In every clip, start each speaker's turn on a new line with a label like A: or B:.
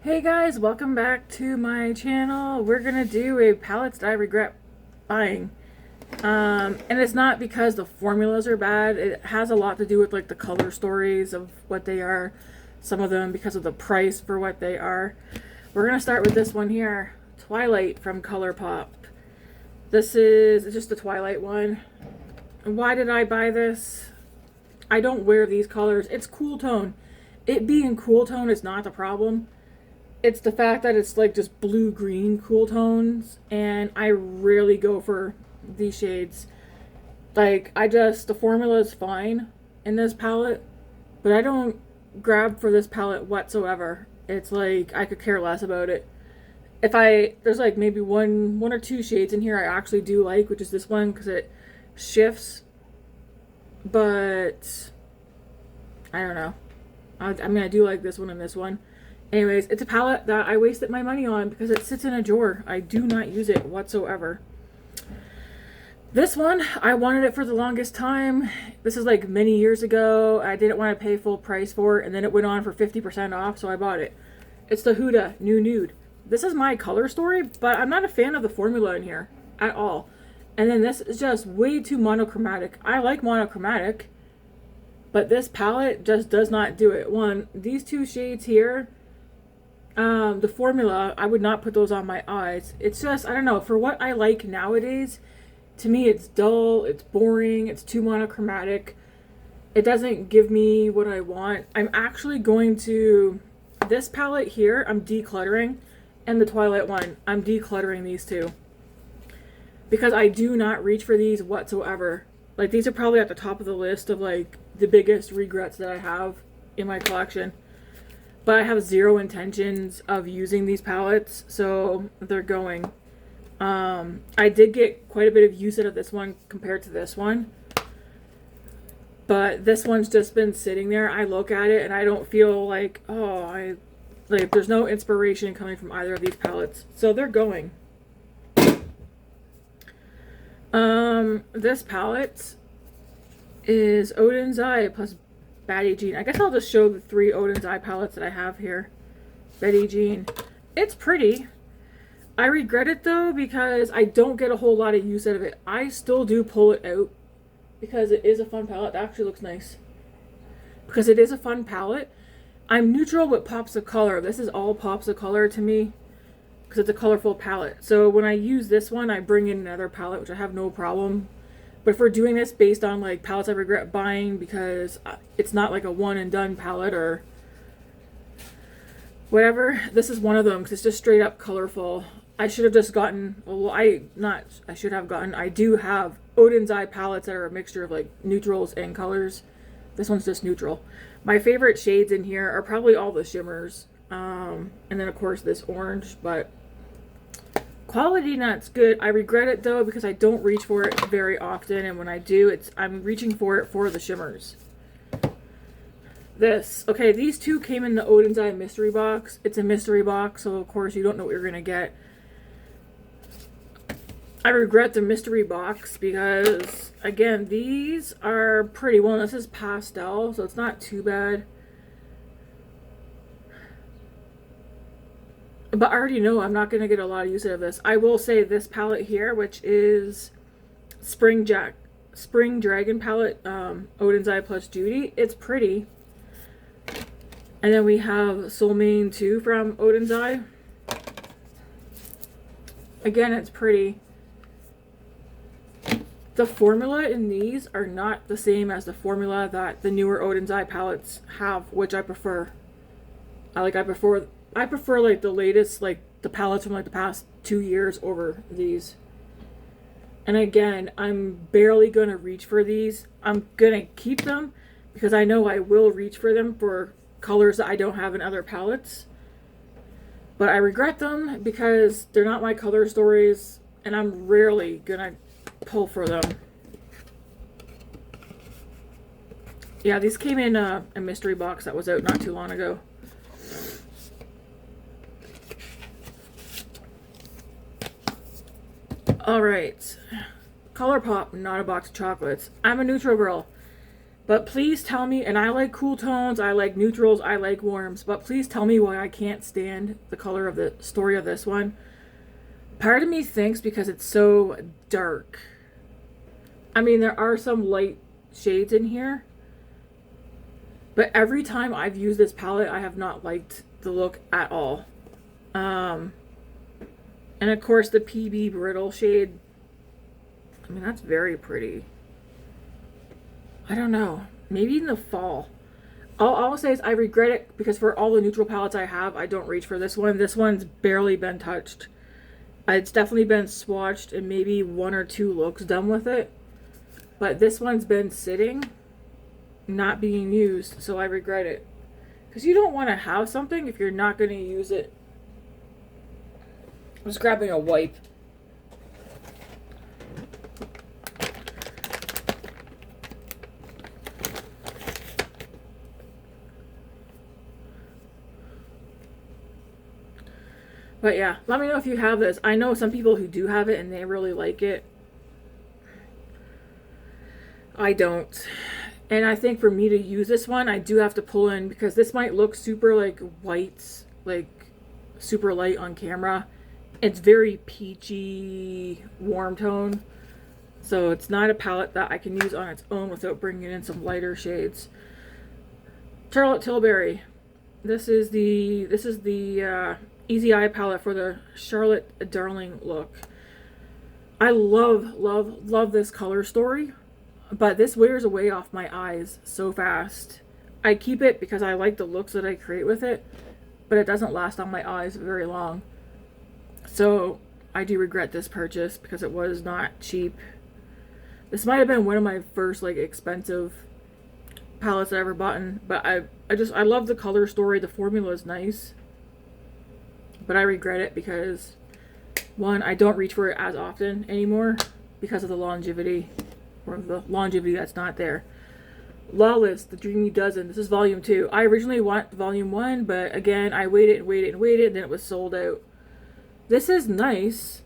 A: Hey guys, welcome back to my channel. We're gonna do a palettes that I regret buying. And it's not because the formulas are bad. It has a lot to do with like the color stories of what they are. Some of them because of the price for what they are. We're gonna start with this one here, Twilight from ColourPop. This is just the Twilight one. Why did I buy this? I don't wear these colors. It's cool tone. It being cool tone is not the problem. It's the fact that it's like just blue green cool tones, and I rarely go for these shades. Like, the formula is fine in this palette, but I don't grab for this palette whatsoever. It's like I could care less about it. There's like maybe one or two shades in here I actually do like, which is this one because it shifts, but I don't know. I mean, I do like this one and this one. Anyways, it's a palette that I wasted my money on because it sits in a drawer. I do not use it whatsoever. This one, I wanted it for the longest time. This is like many years ago. I didn't want to pay full price for it, and then it went on for 50% off, so I bought it. It's the Huda New Nude. This is my color story, but I'm not a fan of the formula in here at all. And then this is just way too monochromatic. I like monochromatic, but this palette just does not do it. One, these two shades here, the formula, I would not put those on my eyes. It's just, I don't know, for what I like nowadays, to me it's dull, it's boring, it's too monochromatic. It doesn't give me what I want. I'm actually going to, this palette here, I'm decluttering, and the Twilight one, I'm decluttering these two. Because I do not reach for these whatsoever. Like, these are probably at the top of the list of like the biggest regrets that I have in my collection. But I have zero intentions of using these palettes, so they're going. I did get quite a bit of use out of this one compared to this one. But this one's just been sitting there. I look at it and I don't feel like, there's no inspiration coming from either of these palettes. So they're going. This palette is Odin's Eye plus Betty Jean. I guess I'll just show the three Odin's Eye palettes that I have here. Betty Jean. It's pretty. I regret it though because I don't get a whole lot of use out of it. I still do pull it out because it is a fun palette. That actually looks nice. Because it is a fun palette. I'm neutral with pops of color. This is all pops of color to me because it's a colorful palette. So when I use this one, I bring in another palette, which I have no problem. But if we're doing this based on like palettes I regret buying because it's not like a one and done palette or whatever, this is one of them because it's just straight up colorful. I should have just gotten, I do have Odin's Eye palettes that are a mixture of like neutrals and colors. This one's just neutral. My favorite shades in here are probably all the shimmers. And then of course this orange, but quality not good. I regret it though because I don't reach for it very often, and when I do, I'm reaching for it for the shimmers. These two came in the Odin's Eye mystery box. It's a mystery box, so of course you don't know what you're gonna get. I regret the mystery box because, again, these are pretty. Well, this is pastel, so it's not too bad. But I already know I'm not going to get a lot of use out of this. I will say this palette here, which is Spring Dragon palette, Odin's Eye plus Judy. It's pretty. And then we have Soul Mane 2 from Odin's Eye. Again, it's pretty. The formula in these are not the same as the formula that the newer Odin's Eye palettes have, which I prefer. I prefer like the latest, like the palettes from like the past 2 years over these. And again, I'm barely going to reach for these. I'm going to keep them because I know I will reach for them for colors that I don't have in other palettes. But I regret them because they're not my color stories and I'm rarely going to pull for them. Yeah, these came in a mystery box that was out not too long ago. Alright. ColourPop, not a box of chocolates. I'm a neutral girl. But please tell me, and I like cool tones, I like neutrals, I like warms, but please tell me why I can't stand the color of the story of this one. Part of me thinks because it's so dark. I mean, there are some light shades in here, but every time I've used this palette, I have not liked the look at all. And of course, the PB Brittle shade, I mean, that's very pretty. I don't know. Maybe in the fall. All I'll say is I regret it because for all the neutral palettes I have, I don't reach for this one. This one's barely been touched. It's definitely been swatched and maybe 1 or 2 looks done with it. But this one's been sitting, not being used, so I regret it. Because you don't want to have something if you're not going to use it. I'm just grabbing a wipe. But yeah, let me know if you have this. I know some people who do have it and they really like it. I don't. And I think for me to use this one, I do have to pull in because this might look super like white, like super light on camera. It's very peachy, warm tone. So it's not a palette that I can use on its own without bringing in some lighter shades. Charlotte Tilbury. This is the Easy Eye palette for the Charlotte Darling look. I love this color story, but this wears away off my eyes so fast. I keep it because I like the looks that I create with it, but it doesn't last on my eyes very long. So I do regret this purchase because it was not cheap. This might have been one of my first like expensive palettes I ever bought, but I love the color story. The formula is nice. But I regret it because, one, I don't reach for it as often anymore because of the longevity, or the longevity that's not there. Lawless, the Dreamy Dozen. This is volume 2. I originally want volume 1, but again, I waited, and then it was sold out. This is nice,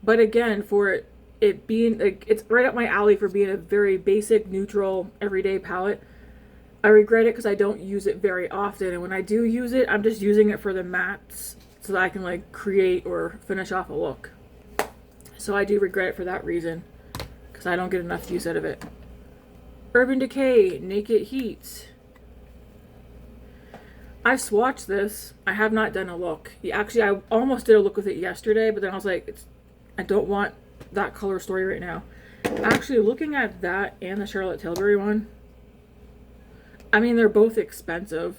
A: but again, for it being, like, it's right up my alley for being a very basic, neutral, everyday palette. I regret it because I don't use it very often, and when I do use it, I'm just using it for the mattes, so that I can like create or finish off a look. So I do regret it for that reason, because I don't get enough use out of it. Urban Decay Naked Heat. I swatched this. I have not done a look. Actually, I almost did a look with it yesterday, but then I was like, I don't want that color story right now. Actually, looking at that and the Charlotte Tilbury one, I mean, they're both expensive.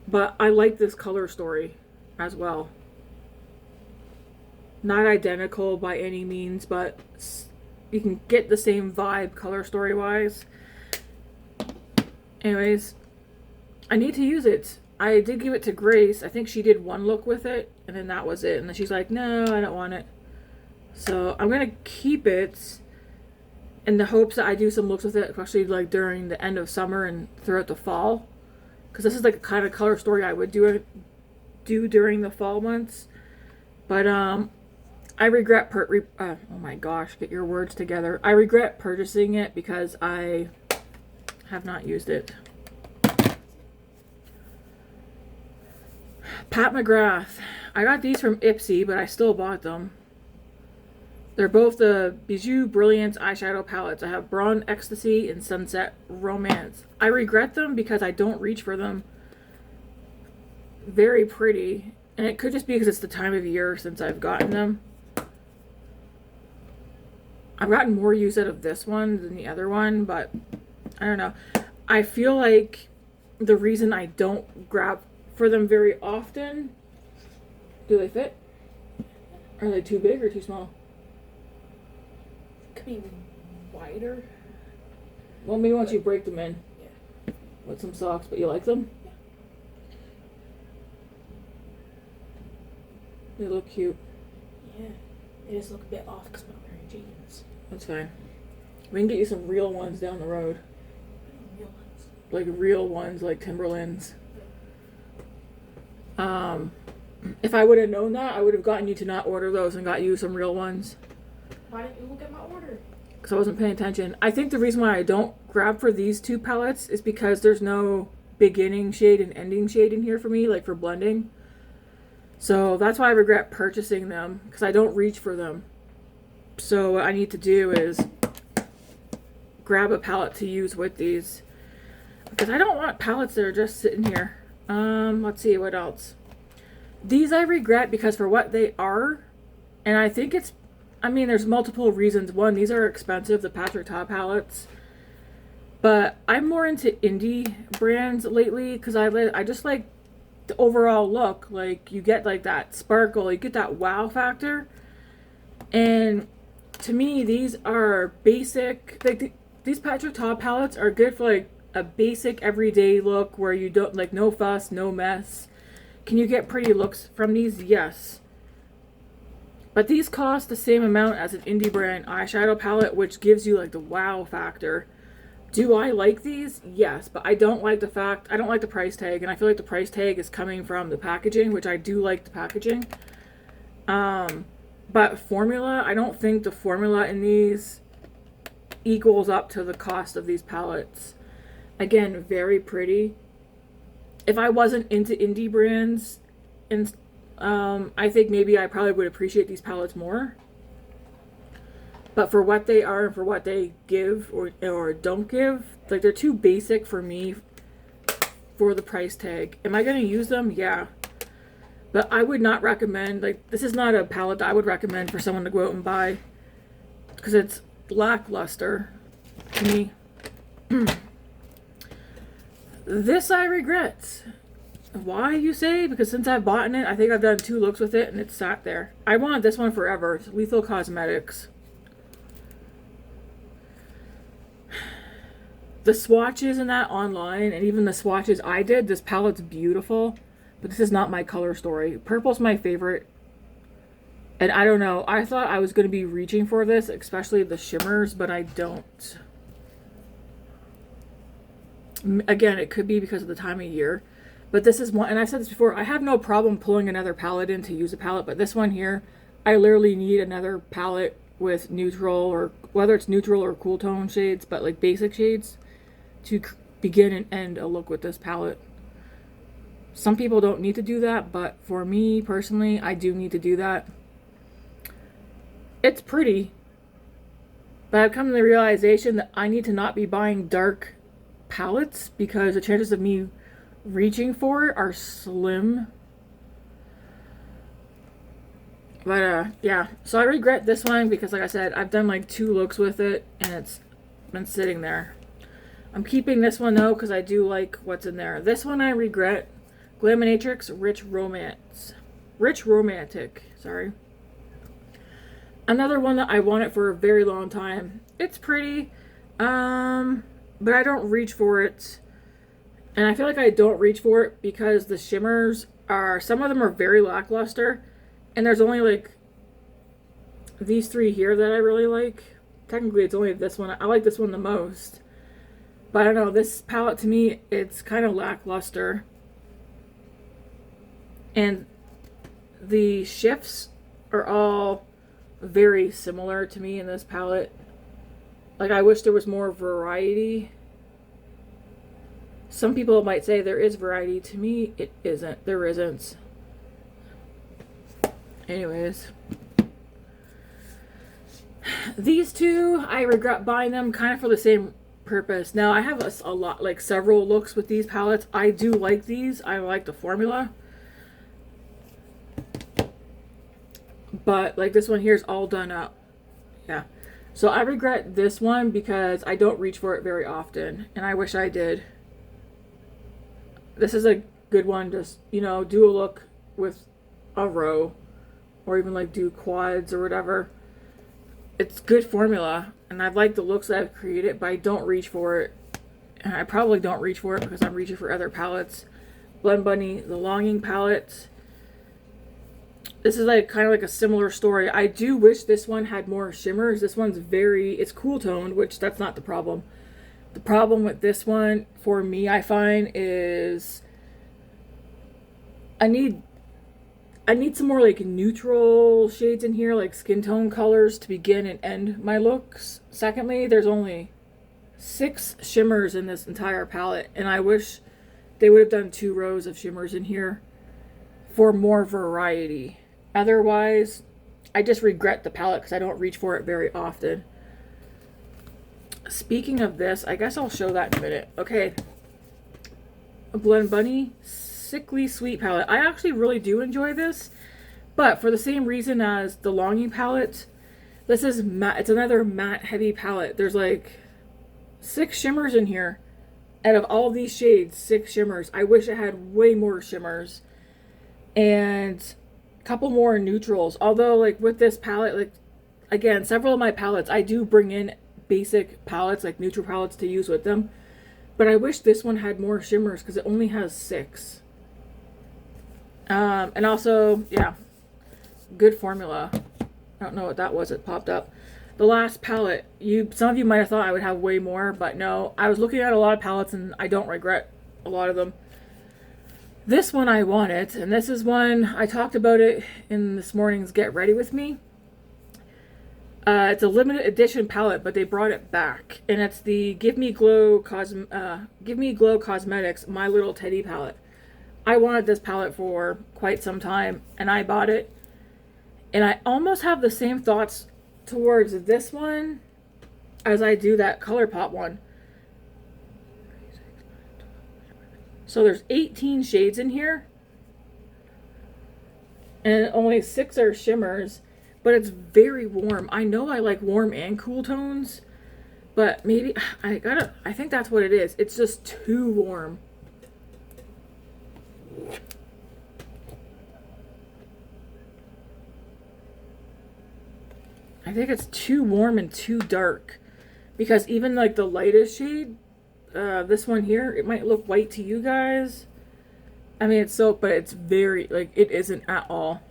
A: But I like this color story as well. Not identical by any means, but you can get the same vibe color story wise. Anyways, I need to use it. I did give it to Grace. I think she did one look with it, and then that was it. And then she's like, no, I don't want it. So I'm going to keep it in the hopes that I do some looks with it, especially like during the end of summer and throughout the fall. Because this is like the kind of color story I would do during the fall months. But I regret oh my gosh, get your words together. I regret purchasing it because I have not used it. Pat McGrath. I got these from Ipsy, but I still bought them. They're both the Bijou Brilliance eyeshadow palettes. I have Brawn Ecstasy and Sunset Romance. I regret them because I don't reach for them. Very pretty. And it could just be because it's the time of year since I've gotten them. I've gotten more use out of this one than the other one, but I don't know. I feel like the reason I don't grab for them very often... Do they fit? Are they too big or too small?
B: Could be wider.
A: Well, maybe once you break them in.
B: Yeah.
A: With some socks, but you like them?
B: Yeah.
A: They look cute.
B: Yeah. They just look a bit off because I'm not wearing jeans.
A: That's fine. We can get you some real ones down the road.
B: Real ones.
A: Like real ones, like Timberlands. If I would have known that, I would have gotten you to not order those and got you some real ones.
B: Why didn't you look at my order?
A: because I wasn't paying attention. I think the reason why I don't grab for these two palettes is because there's no beginning shade and ending shade in here for me, like for blending. So that's why I regret purchasing them, because I don't reach for them. So what I need to do is grab a palette to use with these, because I don't want palettes that are just sitting here. Let's see what else. These I regret because for what they are, and I think it's, I mean, there's multiple reasons. One, these are expensive, the Patrick Ta palettes. But I'm more into indie brands lately because I just like the overall look. Like, you get like that sparkle, you get that wow factor. And to me, these are basic. Like, these Patrick Ta palettes are good for like a basic everyday look where you don't, like, no fuss, no mess. Can you get pretty looks from these? Yes. But these cost the same amount as an indie brand eyeshadow palette, which gives you like the wow factor. Do I like these? Yes, but I don't like the price tag, and I feel like the price tag is coming from the packaging, which I do like the packaging. But formula, I don't think the formula in these equals up to the cost of these palettes. Again, very pretty. If I wasn't into indie brands, and I think maybe I probably would appreciate these palettes more. But for what they are and for what they give or don't give, like, they're too basic for me for the price tag. Am I going to use them? Yeah. But I would not recommend, like, this is not a palette that I would recommend for someone to go out and buy, because it's lackluster to me. This I regret. Why, you say? Because since I've bought it, I think I've done 2 looks with it and it's sat there. I wanted this one forever. It's Lethal Cosmetics. The swatches in that online, and even the swatches I did, this palette's beautiful, but this is not my color story. Purple's my favorite, and I don't know, I thought I was going to be reaching for this, especially the shimmers, but I don't. Again, it could be because of the time of year, but this is one, and I've said this before, I have no problem pulling another palette in to use a palette, but this one here, I literally need another palette with neutral, or whether it's neutral or cool tone shades, but like basic shades, to begin and end a look with this palette. Some people don't need to do that, but for me personally, I do need to do that. It's pretty, but I've come to the realization that I need to not be buying dark palettes because the chances of me reaching for it are slim. But yeah, so I regret this one because, like I said, I've done like 2 looks with it and it's been sitting there. I'm keeping this one though because I do like what's in there. This one I regret. Glaminatrix Rich Romance. Rich Romantic, sorry. Another one that I wanted for a very long time. It's pretty, but I don't reach for it. And I feel like I don't reach for it because the shimmers are, some of them are very lackluster. And there's only like these 3 here that I really like. Technically it's only this one. I like this one the most. But I don't know, this palette to me, it's kind of lackluster. And the shifts are all very similar to me in this palette. Like, I wish there was more variety. Some people might say there is variety. To me, it isn't. There isn't. Anyways. These 2, I regret buying them kind of for the same purpose. Now, I have a lot, like several looks with these palettes. I do like these. I like the formula. But like this one here is all done up. Yeah. So I regret this one because I don't reach for it very often. And I wish I did. This is a good one. Just, you know, do a look with a row. Or even like do quads or whatever. It's good formula. And I like the looks that I've created. But I don't reach for it. And I probably don't reach for it because I'm reaching for other palettes. Blend Bunny, the Longing palette. This is like kind of like a similar story. I do wish this one had more shimmers. This one's it's cool toned, which that's not the problem. The problem with this one, for me, I find, is I need I need some more like neutral shades in here, like skin tone colors to begin and end my looks. Secondly, there's only 6 shimmers in this entire palette, and I wish they would have done 2 rows of shimmers in here for more variety. Otherwise, I just regret the palette because I don't reach for it very often. Speaking of this, I guess I'll show that in a minute. Okay, a Blend Bunny Sickly Sweet palette. I actually really do enjoy this, but for the same reason as the Longing palette, this is matte. It's another matte heavy palette. There's like 6 shimmers in here. Out of all of these shades, 6 shimmers. I wish it had way more shimmers and a couple more neutrals. Although, like with this palette, like again, several of my palettes, I do bring in basic palettes, like neutral palettes to use with them. But I wish this one had more shimmers because it only has 6. And also, yeah, good formula. I don't know what that was. It popped up. The last palette, some of you might have thought I would have way more, but no. I was looking at a lot of palettes and I don't regret a lot of them. This one I wanted, and this is one, I talked about it in this morning's Get Ready With Me. It's a limited edition palette, but they brought it back. And it's the Give Me Glow Cosmetics My Little Teddy palette. I wanted this palette for quite some time, and I bought it. And I almost have the same thoughts towards this one as I do that ColourPop one. So there's 18 shades in here, and only 6 are shimmers, but it's very warm. I know I like warm and cool tones, but maybe I think that's what it is. It's just too warm. I think it's too warm and too dark, because even like the lightest shade, this one here, it might look white to you guys. I mean, it's silk, but it's very, like, it isn't at all.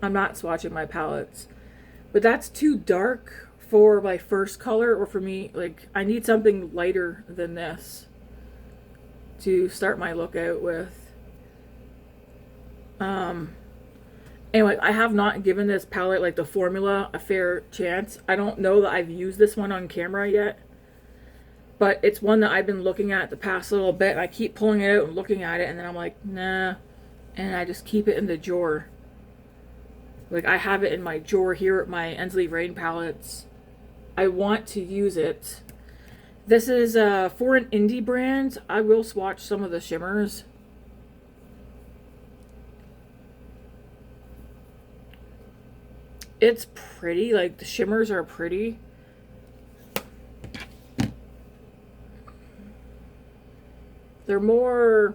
A: I'm not swatching my palettes, but that's too dark for my first color, or for me, like, I need something lighter than this to start my look out with. Anyway, I have not given this palette, like the formula, a fair chance. I don't know that I've used this one on camera yet, but it's one that I've been looking at the past little bit. I keep pulling it out and looking at it, and then I'm like, nah, and I just keep it in the drawer. Like, I have it in my drawer here at my Ensley Rain palettes. I want to use it. This is for an indie brand. I will swatch some of the shimmers. It's pretty, like the shimmers are pretty. They're more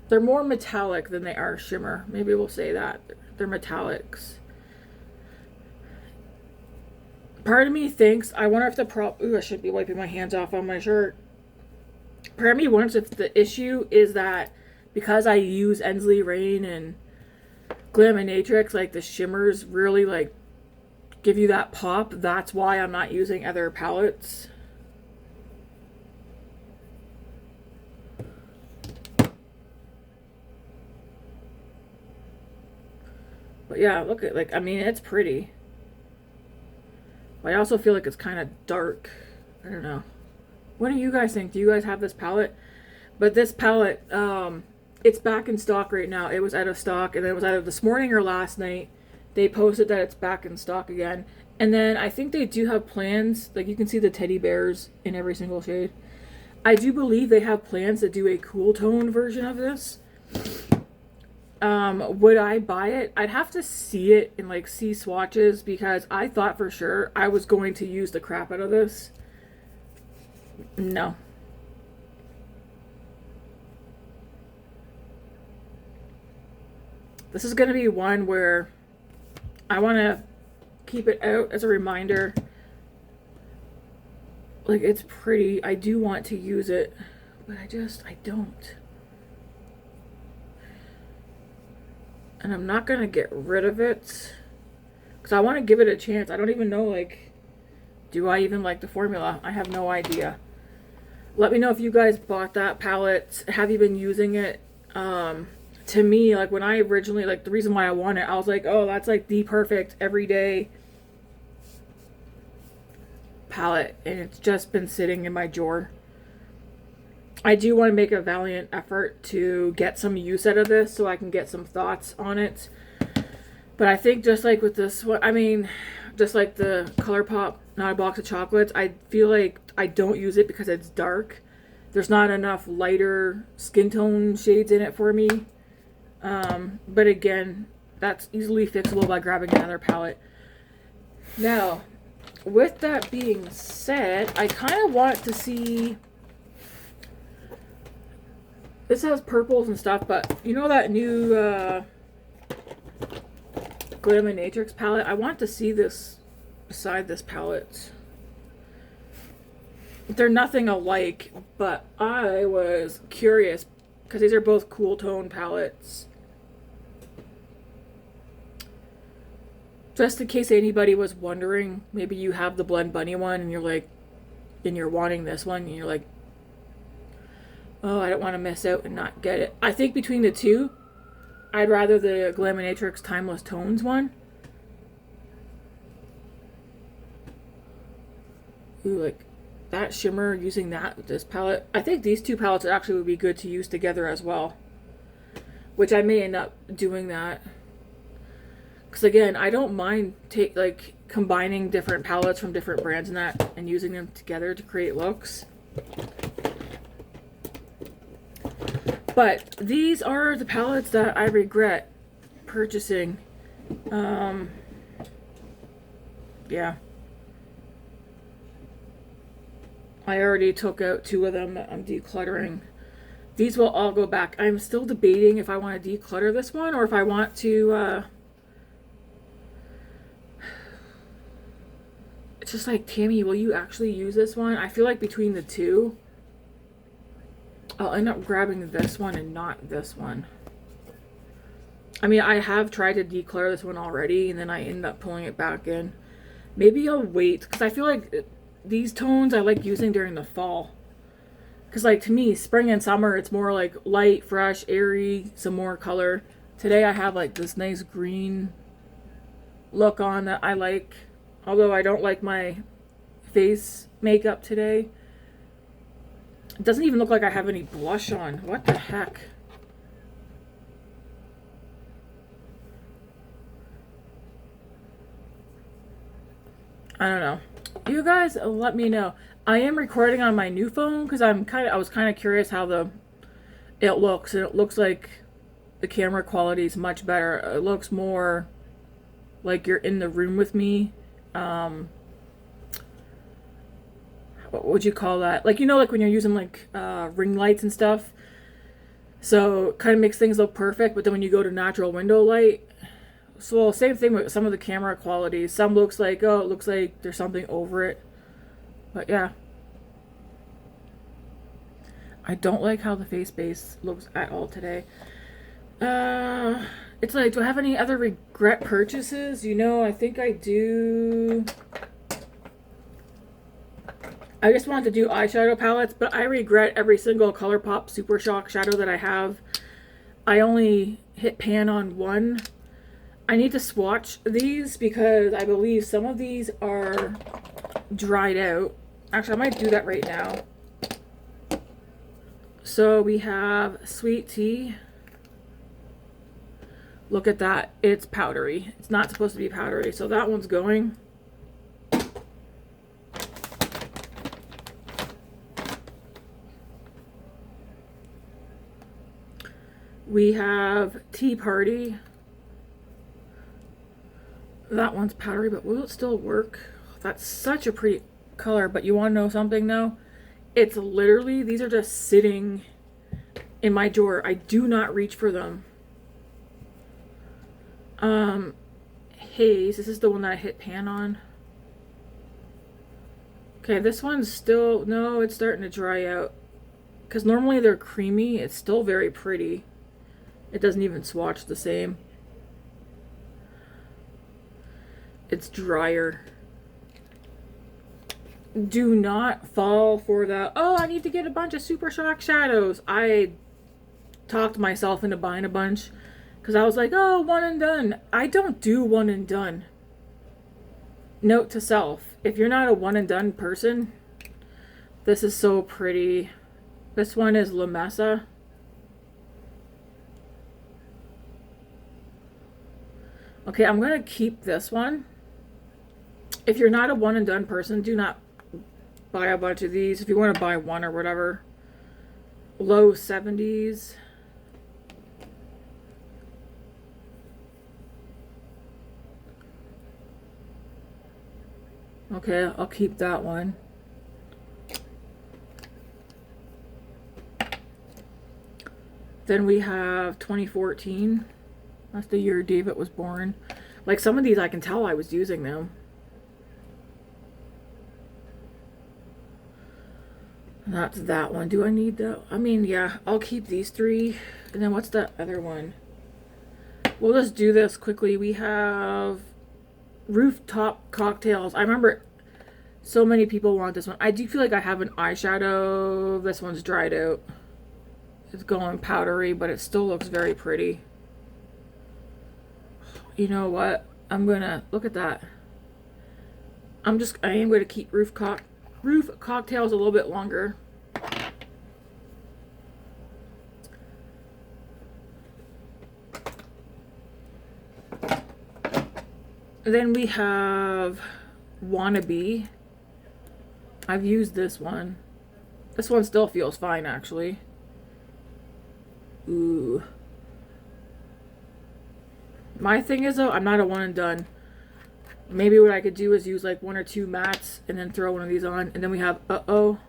A: metallic than they are shimmer. Maybe we'll say that. They're metallics. Part of me thinks, I wonder if ooh, I should be wiping my hands off on my shirt. Part of me wonders if the issue is that because I use Ensley Rain and Glaminatrix, like the shimmers really like give you that pop. That's why I'm not using other palettes. But yeah, look at, like, I mean, it's pretty. But I also feel like it's kind of dark. I don't know. What do you guys think? Do you guys have this palette? But this palette, it's back in stock right now. It was out of stock, and it was either this morning or last night. They posted that it's back in stock again. And then I think they do have plans. Like, you can see the teddy bears in every single shade. I do believe they have plans to do a cool tone version of this. Would I buy it? I'd have to see it and like see swatches, because I thought for sure I was going to use the crap out of this. No. This is going to be one where I want to keep it out as a reminder. Like, it's pretty. I do want to use it, but I don't. And I'm not going to get rid of it, because I want to give it a chance. I don't even know, like, do I even like the formula? I have no idea. Let me know if you guys bought that palette. Have you been using it? To me, like when I originally, like the reason why I want it, I was like, oh, that's like the perfect everyday palette, and it's just been sitting in my drawer. I do want to make a valiant effort to get some use out of this so I can get some thoughts on it. But I think just like with this one, I mean, just like the ColourPop Not a Box of Chocolates, I feel like I don't use it because it's dark. There's not enough lighter skin tone shades in it for me. But again, that's easily fixable by grabbing another palette. Now, with that being said, I kind of want to see... This has purples and stuff, but you know that new Glaminatrix palette? I want to see this beside this palette. They're nothing alike, but I was curious because these are both cool tone palettes. Just in case anybody was wondering, maybe you have the Blend Bunny one and you're like, and you're wanting this one and you're like, oh, I don't want to miss out and not get it. I think between the two, I'd rather the Glaminatrix Timeless Tones one. Ooh, like that shimmer, using that with this palette. I think these two palettes actually would be good to use together as well. Which I may end up doing that. Because again, I don't mind combining different palettes from different brands and that and using them together to create looks. But these are the palettes that I regret purchasing. Yeah. I already took out 2 of them that I'm decluttering. These will all go back. I'm still debating if I want to declutter this one or if I want to... It's just like, Tammy, will you actually use this one? I feel like between the two... I'll end up grabbing this one and not this one. I mean, I have tried to declutter this one already, and then I end up pulling it back in. Maybe I'll wait, because I feel like these tones I like using during the fall. Because, like, to me, spring and summer, it's more like light, fresh, airy, some more color. Today I have, like, this nice green look on that I like. Although I don't like my face makeup today. It doesn't even look like I have any blush on. What the heck? I don't know. You guys let me know. I am recording on my new phone because I was kind of curious how it looks. And it looks like the camera quality is much better. It looks more like you're in the room with me. What would you call that? Like, you know, like when you're using like ring lights and stuff. So it kind of makes things look perfect, but then when you go to natural window light, so same thing with some of the camera qualities. Some looks like, oh, it looks like there's something over it. But yeah. I don't like how the face base looks at all today. It's like, do I have any other regret purchases? You know, I think I do. I just wanted to do eyeshadow palettes, but I regret every single ColourPop Super Shock shadow that I have. I only hit pan on one. I need to swatch these because I believe some of these are dried out. Actually, I might do that right now. So we have Sweet Tea. Look at that. It's powdery. It's not supposed to be powdery. So that one's going. We have Tea Party. That one's powdery, but will it still work? That's such a pretty color, but you want to know something though? It's literally, these are just sitting in my drawer. I do not reach for them. Haze, this is the one that I hit pan on. Okay, this one's still, no, it's starting to dry out. Because normally they're creamy, it's still very pretty. It doesn't even swatch the same. It's drier. Do not fall for the, oh, I need to get a bunch of Super Shock shadows. I talked myself into buying a bunch because I was like, oh, one and done. I don't do one and done. Note to self, if you're not a one and done person, this is so pretty. This one is La Mesa. Okay, I'm going to keep this one. If you're not a one and done person, do not buy a bunch of these. If you want to buy one or whatever. Low 70s. Okay, I'll keep that one. Then we have 2014. That's the year David was born. Like some of these I can tell I was using them. That's that one. Do I need that? I mean, yeah, I'll keep these three. And then what's the other one? We'll just do this quickly. We have Rooftop Cocktails. I remember so many people want this one. I do feel like I have an eyeshadow. This one's dried out. It's going powdery, but it still looks very pretty. You know what? I'm gonna look at that. I am gonna keep Roof Cocktails a little bit longer. Then we have Wannabe. I've used this one. This one still feels fine, actually. Ooh. My thing is, though, I'm not a one and done. Maybe what I could do is use like one or two mattes and then throw one of these on. And then we have Uh-Oh.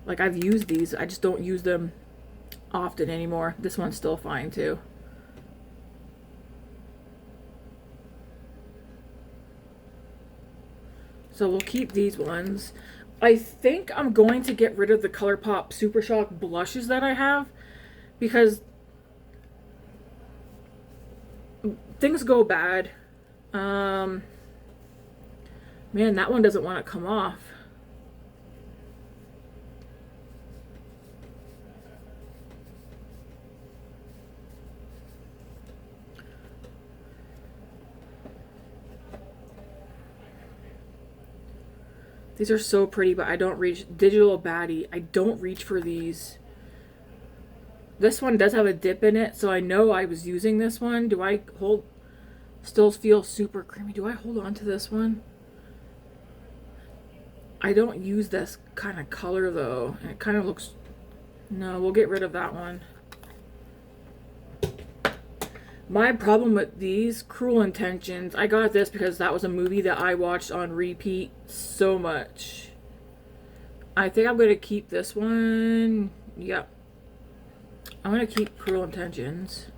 A: Like, I've used these. I just don't use them often anymore. This one's still fine, too. So we'll keep these ones. I think I'm going to get rid of the ColourPop Super Shock blushes that I have. Because things go bad. Man, that one doesn't want to come off. These are so pretty, but I don't reach. Digital Baddie. I don't reach for these. This one does have a dip in it, so I know I was using this one. Do I hold... Still feels super creamy. Do I hold on to this one? I don't use this kind of color, though. And it kind of looks... No, we'll get rid of that one. My problem with these, Cruel Intentions, I got this because that was a movie that I watched on repeat so much. I think I'm going to keep this one. Yep. I'm going to keep Cruel Intentions.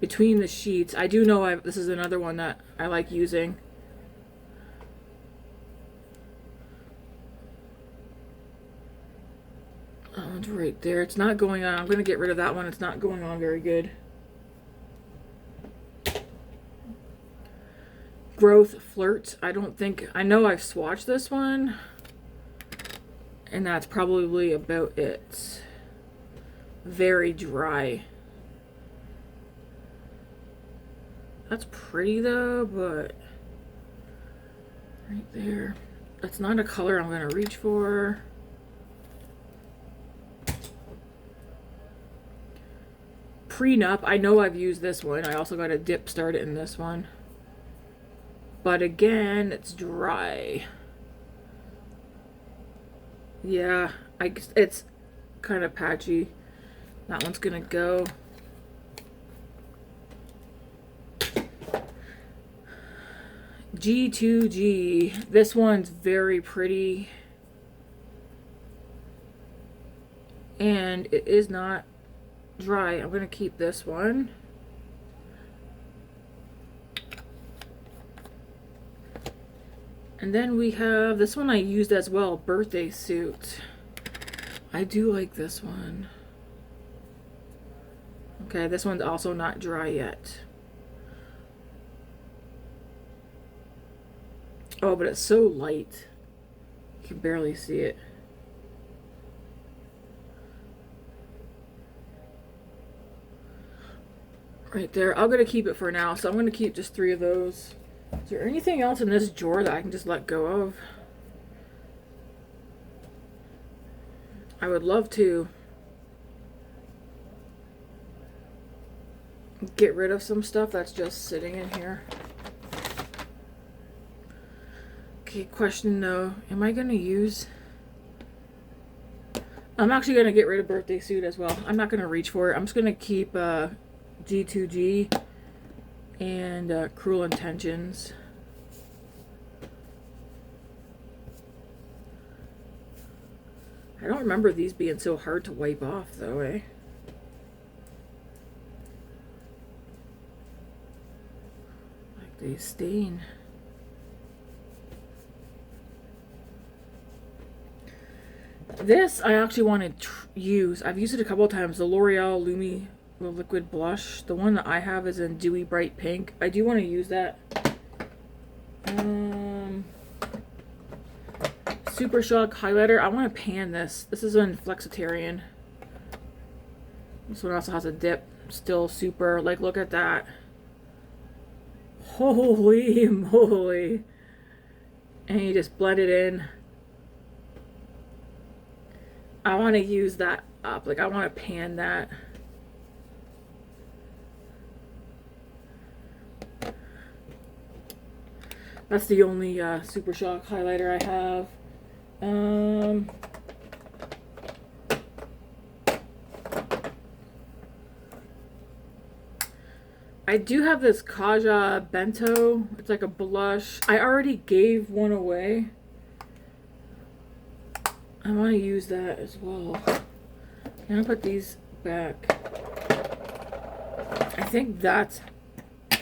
A: Between the Sheets. I do know this is another one that I like using. That one's right there. It's not going on. I'm going to get rid of that one. It's not going on very good. Growth Flirt. I don't think... I know I've swatched this one. And that's probably about it. Very dry. That's pretty though, but... Right there. That's not a color I'm going to reach for. Prenup. I know I've used this one. I also got a dip started in this one. But again, it's dry. Yeah, it's kind of patchy. That one's gonna go. G2G. This one's very pretty. And it is not dry. I'm gonna keep this one. And then we have this one I used as well, Birthday Suit. I do like this one. Okay, this one's also not dry yet. Oh, but it's so light. You can barely see it. right there. I'm gonna keep it for now, so I'm gonna keep just 3 of those. Is there anything else in this drawer that I can just let go of? I would love to get rid of some stuff that's just sitting in here. Okay, question though, am I gonna use... I'm actually gonna get rid of Birthday Suit as well. I'm not gonna reach for it. I'm just gonna keep G2G and Cruel Intentions. I don't remember these being so hard to wipe off though, eh? Like they stain. This I actually want to use. I've used it a couple of times. The L'Oreal Lumi Liquid Blush. The one that I have is in Dewy Bright Pink. I do want to use that. Super Shock Highlighter. I want to pan this. This is in Flexitarian. This one also has a dip. Still super. Like, look at that. Holy moly. And you just blend it in. I want to use that up. Like, I want to pan that. That's the only Super Shock highlighter I have. I do have this Kaja Bento. It's like a blush. I already gave one away. I want to use that as well. I'm gonna put these back. I think that's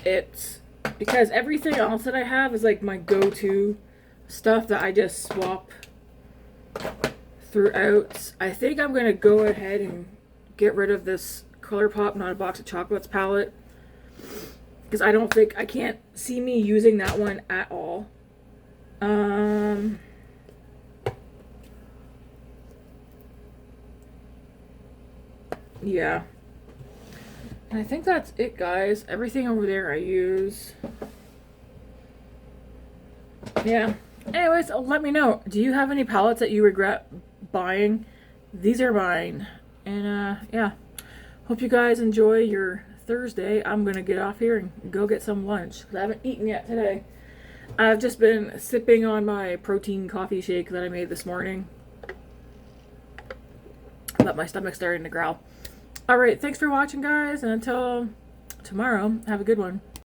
A: it. Because everything else that I have is like my go-to stuff that I just swap throughout. I think I'm gonna go ahead and get rid of this ColourPop Not a Box of Chocolates palette. Because I can't see me using that one at all. Yeah. And I think that's it, guys. Everything over there I use. Yeah. Anyways, let me know. Do you have any palettes that you regret buying? These are mine. And, yeah. Hope you guys enjoy your Thursday. I'm going to get off here and go get some lunch. I haven't eaten yet today. I've just been sipping on my protein coffee shake that I made this morning. But my stomach's starting to growl. Alright, thanks for watching, guys. And until tomorrow, have a good one.